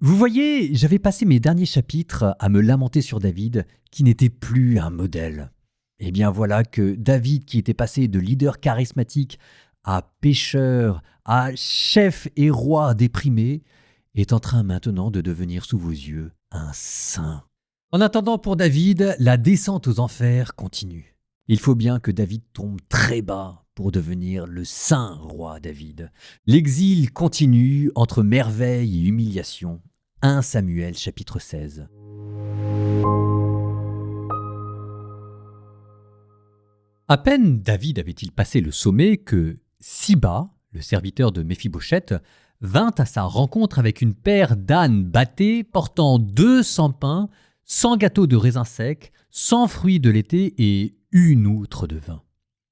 Vous voyez, j'avais passé mes derniers chapitres à me lamenter sur David, qui n'était plus un modèle. Et bien voilà que David, qui était passé de leader charismatique à pécheur, à chef et roi déprimé, est en train maintenant de devenir sous vos yeux un saint. En attendant pour David, la descente aux enfers continue. Il faut bien que David tombe très bas pour devenir le saint roi David. L'exil continue entre merveille et humiliation. 1 Samuel chapitre 16. À peine David avait-il passé le sommet que Siba, le serviteur de Méphibosheth, vint à sa rencontre avec une paire d'ânes bâtés portant 200 pains, 100 gâteaux de raisins secs, 100 fruits de l'été et une outre de vin.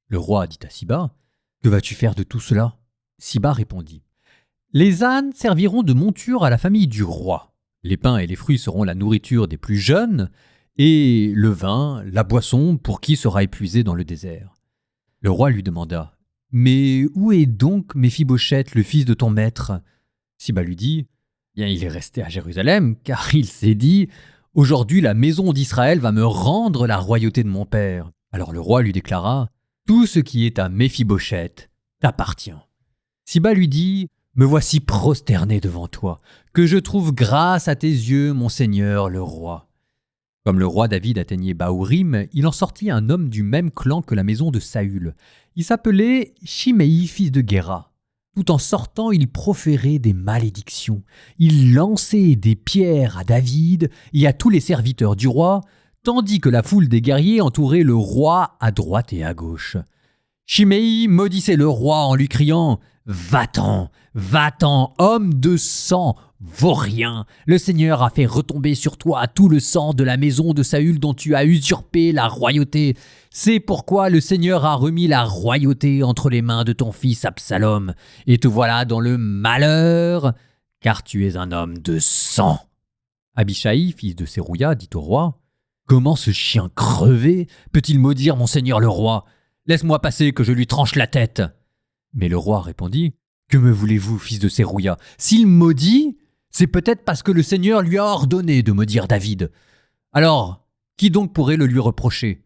Le roi dit à Siba, « Que vas-tu faire de tout cela ?» Siba répondit, « Les ânes serviront de monture à la famille du roi. Les pains et les fruits seront la nourriture des plus jeunes, et le vin, la boisson pour qui sera épuisé dans le désert. » Le roi lui demanda, « Mais où est donc Méphibosheth, le fils de ton maître ?» Siba lui dit, « Bien, il est resté à Jérusalem, car il s'est dit, « Aujourd'hui la maison d'Israël va me rendre la royauté de mon père. » Alors le roi lui déclara, « Tout ce qui est à Méphibosheth t'appartient. » Siba lui dit, « Me voici prosterné devant toi, que je trouve grâce à tes yeux, mon seigneur le roi. » Comme le roi David atteignait Bahurim, il en sortit un homme du même clan que la maison de Saül. Il s'appelait Shimei, fils de Guéra. Tout en sortant, il proférait des malédictions. Il lançait des pierres à David et à tous les serviteurs du roi, tandis que la foule des guerriers entourait le roi à droite et à gauche. Shimei maudissait le roi en lui criant « Va-t'en, va-t'en, homme de sang, vaurien. Le Seigneur a fait retomber sur toi tout le sang de la maison de Saül dont tu as usurpé la royauté. C'est pourquoi le Seigneur a remis la royauté entre les mains de ton fils Absalom. Et te voilà dans le malheur, car tu es un homme de sang. » Abishai, fils de Sérouya, dit au roi « Comment ce chien crevé peut-il maudire mon seigneur le roi ? Laisse-moi passer que je lui tranche la tête. » Mais le roi répondit, « Que me voulez-vous, fils de Sérouya ? S'il maudit, c'est peut-être parce que le Seigneur lui a ordonné de maudire David. Alors, qui donc pourrait le lui reprocher ?»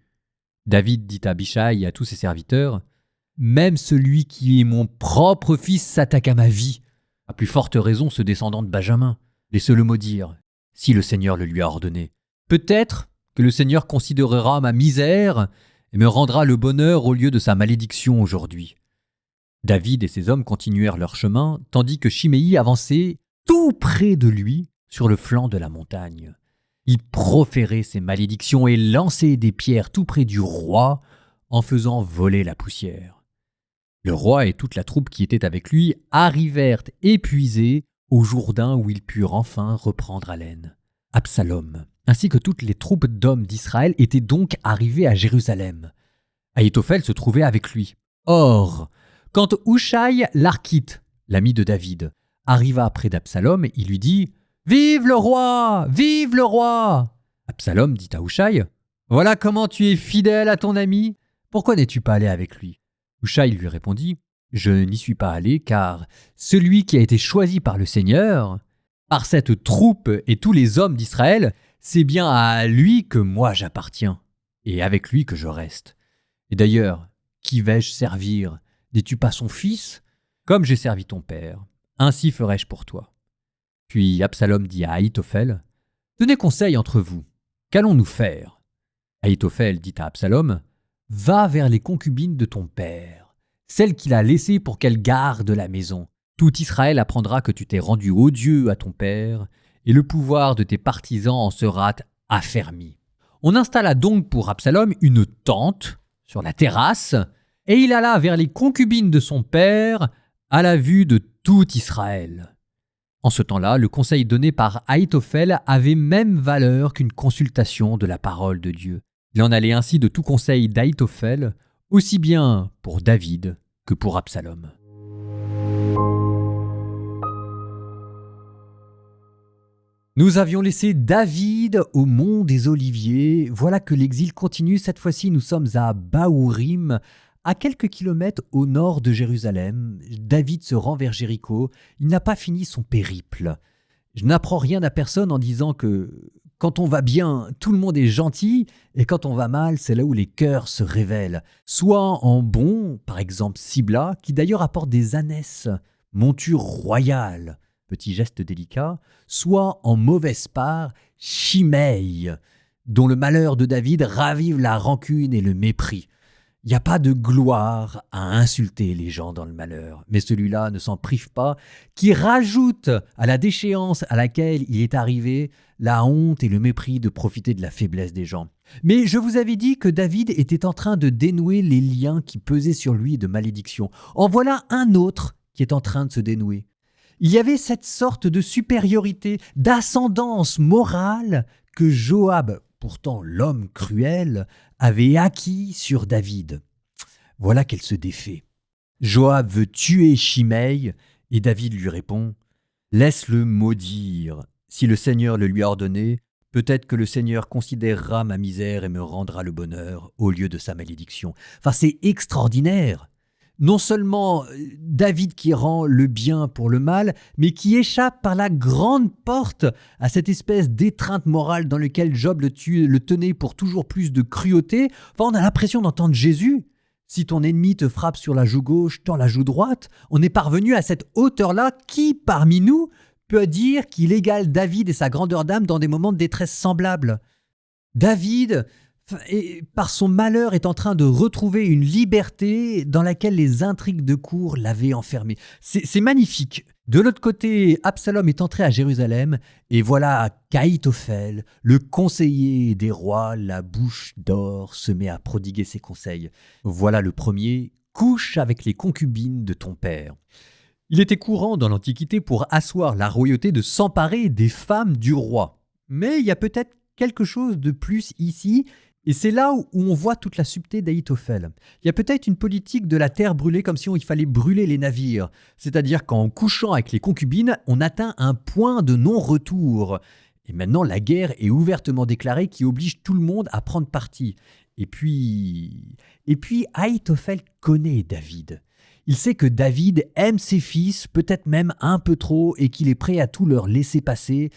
David dit à Abishai et à tous ses serviteurs, « Même celui qui est mon propre fils s'attaque à ma vie. À plus forte raison ce descendant de Benjamin. Laissez-le maudire, si le Seigneur le lui a ordonné. Peut-être que le Seigneur considérera ma misère et me rendra le bonheur au lieu de sa malédiction aujourd'hui. » David et ses hommes continuèrent leur chemin, tandis que Shimei avançait tout près de lui sur le flanc de la montagne. Il proférait ses malédictions et lançait des pierres tout près du roi en faisant voler la poussière. Le roi et toute la troupe qui était avec lui arrivèrent épuisés au Jourdain où ils purent enfin reprendre haleine. Absalom, ainsi que toutes les troupes d'hommes d'Israël étaient donc arrivés à Jérusalem. Ahitophel se trouvait avec lui. Or, quand Hushai l'Archite, l'ami de David, arriva près d'Absalom, il lui dit « Vive le roi! Vive le roi !» Absalom dit à Hushai « Voilà comment tu es fidèle à ton ami. Pourquoi n'es-tu pas allé avec lui ?» Hushai lui répondit « Je n'y suis pas allé car celui qui a été choisi par le Seigneur, par cette troupe et tous les hommes d'Israël, c'est bien à lui que moi j'appartiens et avec lui que je reste. Et d'ailleurs, qui vais-je servir ? N'es-tu pas son fils ? Comme j'ai servi ton père, ainsi ferai-je pour toi. » Puis Absalom dit à Ahitophel, « Tenez conseil entre vous, qu'allons-nous faire ?» Ahitophel dit à Absalom, « Va vers les concubines de ton père, celles qu'il a laissées pour qu'elles gardent la maison. Tout Israël apprendra que tu t'es rendu odieux à ton père, et le pouvoir de tes partisans en sera affermi. » On installa donc pour Absalom une tente sur la terrasse, et il alla vers les concubines de son père à la vue de tout Israël. En ce temps-là, le conseil donné par Ahitophel avait même valeur qu'une consultation de la parole de Dieu. Il en allait ainsi de tout conseil d'Ahitophel, aussi bien pour David que pour Absalom. Nous avions laissé David au mont des Oliviers. Voilà que l'exil continue. Cette fois-ci, nous sommes à Bahurim, à quelques kilomètres au nord de Jérusalem. David se rend vers Jéricho. Il n'a pas fini son périple. Je n'apprends rien à personne en disant que quand on va bien, tout le monde est gentil, et quand on va mal, c'est là où les cœurs se révèlent. Soit en bon, par exemple Sibla, qui d'ailleurs apporte des ânesses, monture royale, petit geste délicat, soit en mauvaise part, Shimei, dont le malheur de David ravive la rancune et le mépris. Il n'y a pas de gloire à insulter les gens dans le malheur, mais celui-là ne s'en prive pas, qui rajoute à la déchéance à laquelle il est arrivé la honte et le mépris de profiter de la faiblesse des gens. Mais je vous avais dit que David était en train de dénouer les liens qui pesaient sur lui de malédiction. En voilà un autre qui est en train de se dénouer. Il y avait cette sorte de supériorité, d'ascendance morale que Joab, pourtant l'homme cruel, avait acquis sur David. Voilà qu'elle se défait. Joab veut tuer Shimei et David lui répond « Laisse-le maudire. Si le Seigneur le lui a ordonné, peut-être que le Seigneur considérera ma misère et me rendra le bonheur au lieu de sa malédiction. » Enfin, c'est extraordinaire. Non seulement David qui rend le bien pour le mal, mais qui échappe par la grande porte à cette espèce d'étreinte morale dans laquelle Job le tenait pour toujours plus de cruauté. Enfin, on a l'impression d'entendre Jésus. Si ton ennemi te frappe sur la joue gauche, tends la joue droite. On est parvenu à cette hauteur-là. Qui parmi nous peut dire qu'il égale David et sa grandeur d'âme dans des moments de détresse semblables ? David, par son malheur, est en train de retrouver une liberté dans laquelle les intrigues de cour l'avaient enfermé. C'est magnifique. De l'autre côté, Absalom est entré à Jérusalem, et voilà qu'Ahitophel, le conseiller des rois, la bouche d'or, se met à prodiguer ses conseils. Voilà le premier, couche avec les concubines de ton père. Il était courant dans l'Antiquité pour asseoir la royauté de s'emparer des femmes du roi. Mais il y a peut-être quelque chose de plus ici, et c'est là où on voit toute la subtilité d'Ahitophel. Il y a peut-être une politique de la terre brûlée comme si il fallait brûler les navires. C'est-à-dire qu'en couchant avec les concubines, on atteint un point de non-retour. Et maintenant, la guerre est ouvertement déclarée qui oblige tout le monde à prendre parti. Et puis Ahitophel connaît David. Il sait que David aime ses fils, peut-être même un peu trop, et qu'il est prêt à tout leur laisser passer.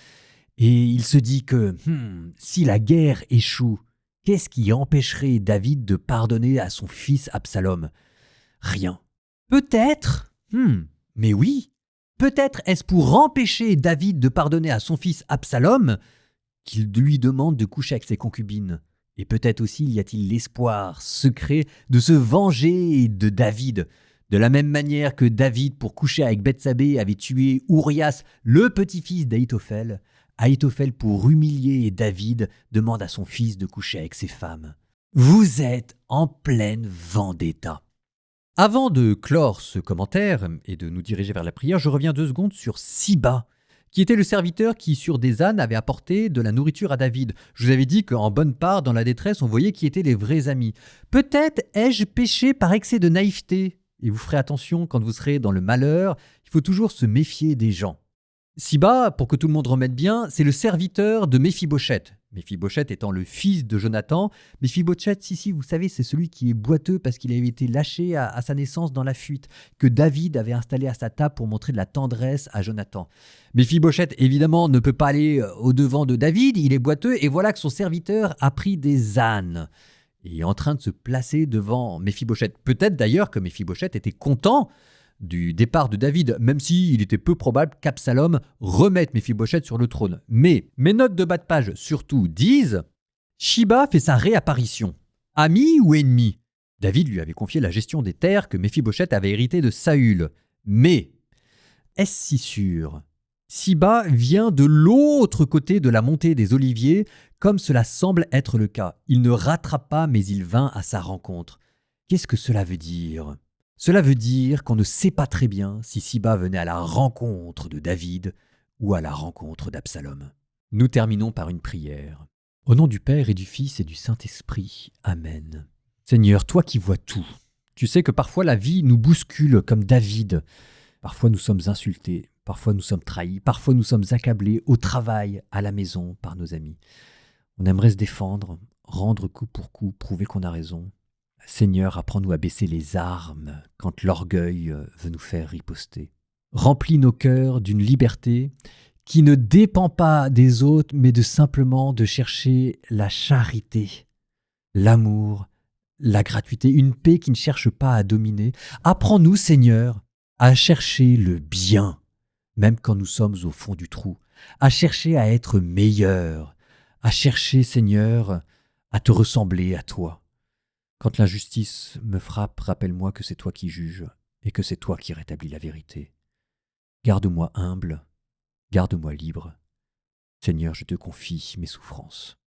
Et il se dit que si la guerre échoue, qu'est-ce qui empêcherait David de pardonner à son fils Absalom ? Rien. Peut-être, mais oui, peut-être est-ce pour empêcher David de pardonner à son fils Absalom qu'il lui demande de coucher avec ses concubines. Et peut-être aussi y a-t-il l'espoir secret de se venger de David. De la même manière que David, pour coucher avec Bethsabée, avait tué Urias, le petit-fils d'Ahitophel, Ahitophel, pour humilier David, demande à son fils de coucher avec ses femmes. Vous êtes en pleine vendetta. Avant de clore ce commentaire et de nous diriger vers la prière, je reviens 2 secondes sur Siba, qui était le serviteur qui, sur des ânes, avait apporté de la nourriture à David. Je vous avais dit qu'en bonne part, dans la détresse, on voyait qui étaient les vrais amis. Peut-être ai-je péché par excès de naïveté, et vous ferez attention quand vous serez dans le malheur, il faut toujours se méfier des gens. Siba, pour que tout le monde remette bien, c'est le serviteur de Méphibosheth. Méphibosheth étant le fils de Jonathan. Méphibosheth, si, vous savez, c'est celui qui est boiteux parce qu'il avait été lâché à sa naissance dans la fuite, que David avait installé à sa table pour montrer de la tendresse à Jonathan. Méphibosheth, évidemment, ne peut pas aller au-devant de David, il est boiteux, et voilà que son serviteur a pris des ânes. Et est en train de se placer devant Méphibosheth. Peut-être d'ailleurs que Méphibosheth était content du départ de David, même s'il était peu probable qu'Absalom remette Méphibosheth sur le trône. Mais mes notes de bas de page surtout disent « Siba fait sa réapparition. Ami ou ennemi ?» David lui avait confié la gestion des terres que Méphibosheth avait héritées de Saül. Mais est-ce si sûr ? Siba vient de l'autre côté de la montée des Oliviers, comme cela semble être le cas. Il ne rattrape pas, mais il vint à sa rencontre. Qu'est-ce que cela veut dire ? Cela veut dire qu'on ne sait pas très bien si Siba venait à la rencontre de David ou à la rencontre d'Absalom. Nous terminons par une prière. Au nom du Père et du Fils et du Saint-Esprit. Amen. Seigneur, toi qui vois tout, tu sais que parfois la vie nous bouscule comme David. Parfois nous sommes insultés, parfois nous sommes trahis, parfois nous sommes accablés au travail, à la maison, par nos amis. On aimerait se défendre, rendre coup pour coup, prouver qu'on a raison. Seigneur, apprends-nous à baisser les armes quand l'orgueil veut nous faire riposter. Remplis nos cœurs d'une liberté qui ne dépend pas des autres, mais de simplement de chercher la charité, l'amour, la gratuité, une paix qui ne cherche pas à dominer. Apprends-nous, Seigneur, à chercher le bien, même quand nous sommes au fond du trou, à chercher à être meilleurs, à chercher, Seigneur, à te ressembler à toi. Quand l'injustice me frappe, rappelle-moi que c'est toi qui juges et que c'est toi qui rétablis la vérité. Garde-moi humble, garde-moi libre. Seigneur, je te confie mes souffrances.